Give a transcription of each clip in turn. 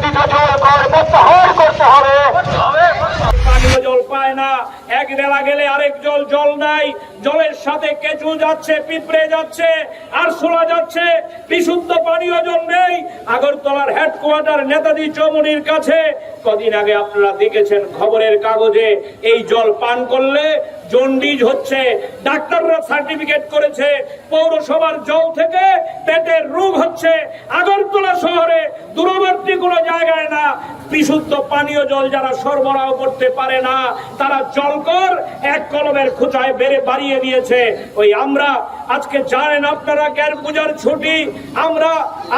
বর্ধিত জল কর প্রত্যাহার করতে হবে। পানীয় জল পায় না, এক বেলা গেলে আরেক জল নাই, জলের সাথে কেঁচু যাচ্ছে, পিঁপড়ে যাচ্ছে, আরশোলা যাচ্ছে, বিশুদ্ধ পানীয় জল নেই। আগরতলার হেডকোয়ার্টার নেতাজি চৌমুহনীর কাছে কদিন আগে আপনারা দেখেছেন খবরের কাগজে, এই জল পান করলে জন্ডিস হচ্ছে, ডাক্তাররা সার্টিফিকেট করেছে। পৌরসভার জল থেকে পেটের রোগ হচ্ছে। আগরতলা শহরে দূরবর্তী কোনো জায়গায় না, বিশুদ্ধ পানীয় জল যারা সরবরাহ করতে পারে না তারা জলকর এক কলমের খোঁচায় বাড়িয়ে দিয়েছে। ওই আমরা আজকে জানেন আপনারা জ্ঞান পূজার ছুটি, আমরা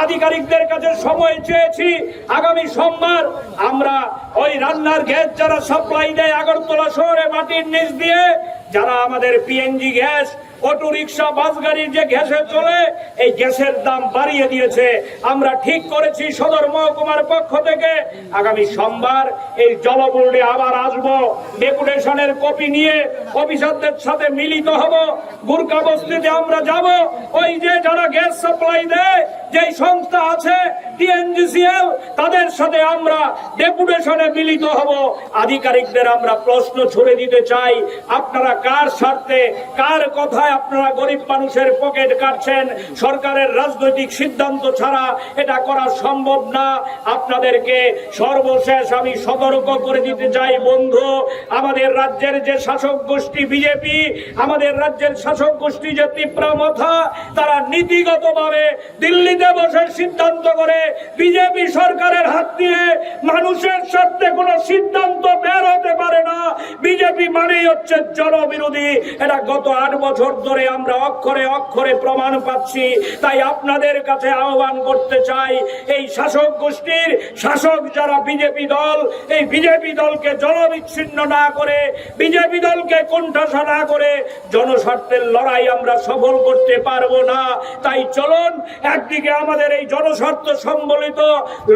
আধিকারিকদের কাছে সময় চেয়েছি। আগামী সোমবার আমরা ওই রান্নার গ্যাস যারা সাপ্লাই দেয় আগরতলা শহরে মাটির নিচ দিয়ে, যারা আমাদের পিএনজি গ্যাস, অটো রিক্সা, বাস গাড়ির যে গ্যাসে চলে, এই গ্যাসের দাম বাড়িয়ে দিয়েছে। আমরা ঠিক করেছি সদর মহকুমার পক্ষ থেকে আগামী সোমবার এই জলবোর্ডে আবার আসবো, ডেপুটেশনের কপি নিয়ে অফিসারদের সাথে মিলিত হব। গুরকা বস্তিতে আমরা যাব, ওই যে যারা গ্যাস সাপ্লাই দেয় যেই সংস্থা আছে টিএনজিসিএল, তাদের সাথে আমরা ডেপুটেশনে মিলিত হব। আধিকারিকদের আমরা প্রশ্ন ছুড়ে দিতে চাই, আপনারা কার স্বার্থে, কার কথায় আপনারা গরিব মানুষের পকেট কাটছেন? সরকারের রাজনৈতিক সিদ্ধান্ত ছাড়া এটা করা সম্ভব না। আপনাদেরকে সর্বশেষ আমি সতর্ক করে দিতে চাই বন্ধু, আমাদের রাজ্যের যে শাসক গোষ্ঠী বিজেপি, আমাদের রাজ্যের শাসক গোষ্ঠী যে তীব্রমাথা, তারা নীতিগতভাবে দিল্লিতে বসে সিদ্ধান্ত করে বিজেপি সরকারের হাত দিয়ে মানুষের স্বার্থে কোনো সিদ্ধান্ত বের হতে পারে না। বিজেপি মানেই হচ্ছে জনবিরোধী। এটা গত 8 বছর ধরে আমরা অক্ষরে অক্ষরে প্রমাণ পাচ্ছি। তাই আপনাদের কাছে আহ্বান করতে চাই, এই শাসক গোষ্ঠীর শাসক যারা বিজেপি দল, এই বিজেপি দলকে জনবিচ্ছিন্ন না করে, বিজেপি দলকে কোণঠাসা না করে জনস্বার্থের লড়াই আমরা সফল করতে পারবো না। তাই চলুন, একদিকে আমাদের এই জনস্বার্থ সম্বলিত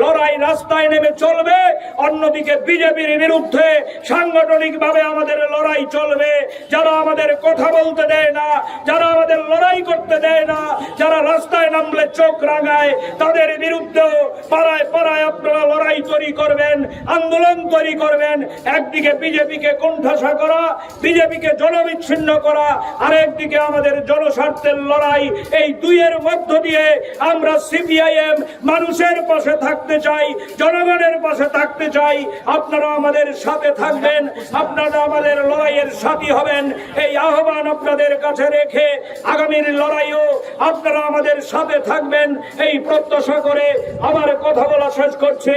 লড়াই রাস্তায় নেমে চলবে, অন্যদিকে বিজেপির বিরুদ্ধে সাংগঠনিকভাবে আমাদের লড়াই চলবে। যারা আমাদের কথা বলতে দেয় না, যারা আমাদের লড়াই করতে দেয় না, যারা রাস্তায় নামলে চোখ রাঙায়, তাদের বিরুদ্ধেও পাড়ায় পাড়ায় আপনারা লড়াই তৈরি করবেন, আন্দোলন তৈরি করবেন। একদিকে বিজেপিকে কোণঠাসা করা, বিজেপিকে জনবিচ্ছিন্ন করা, আরেকদিকে আমাদের জনস্বার্থের লড়াই। এই দুইয়ের মধ্য দিয়ে আমরা সিপিআইএম মানুষের পাশে থাকতে চাই, জনগণের পাশে থাকতে চাই। আপনারা আমাদের সাথে থাকবেন, আপনারা আমাদের লড়াইয়ের সাথী হবেন, এই আহ্বান আপনাদের কাছে রেখে আগামীর লড়াইও আপনারা আমাদের সাথে থাকবেন এই প্রত্যাশা করে আমার কথা বলা শেষ করছে।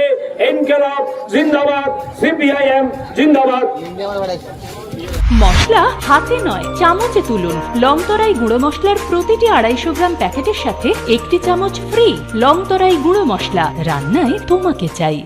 ইনকিলাব জিন্দাবাদ, সিপিআইএম জিন্দাবাদ। মশলা হাতে নয় চামচে তুলুন। লংতরাই গুঁড়ো মশলার প্রতিটি 250 গ্রাম প্যাকেটের সাথে 1টি চামচ ফ্রি। লংতরাই গুঁড়ো মশলা, রান্নায় তোমাকে চাই।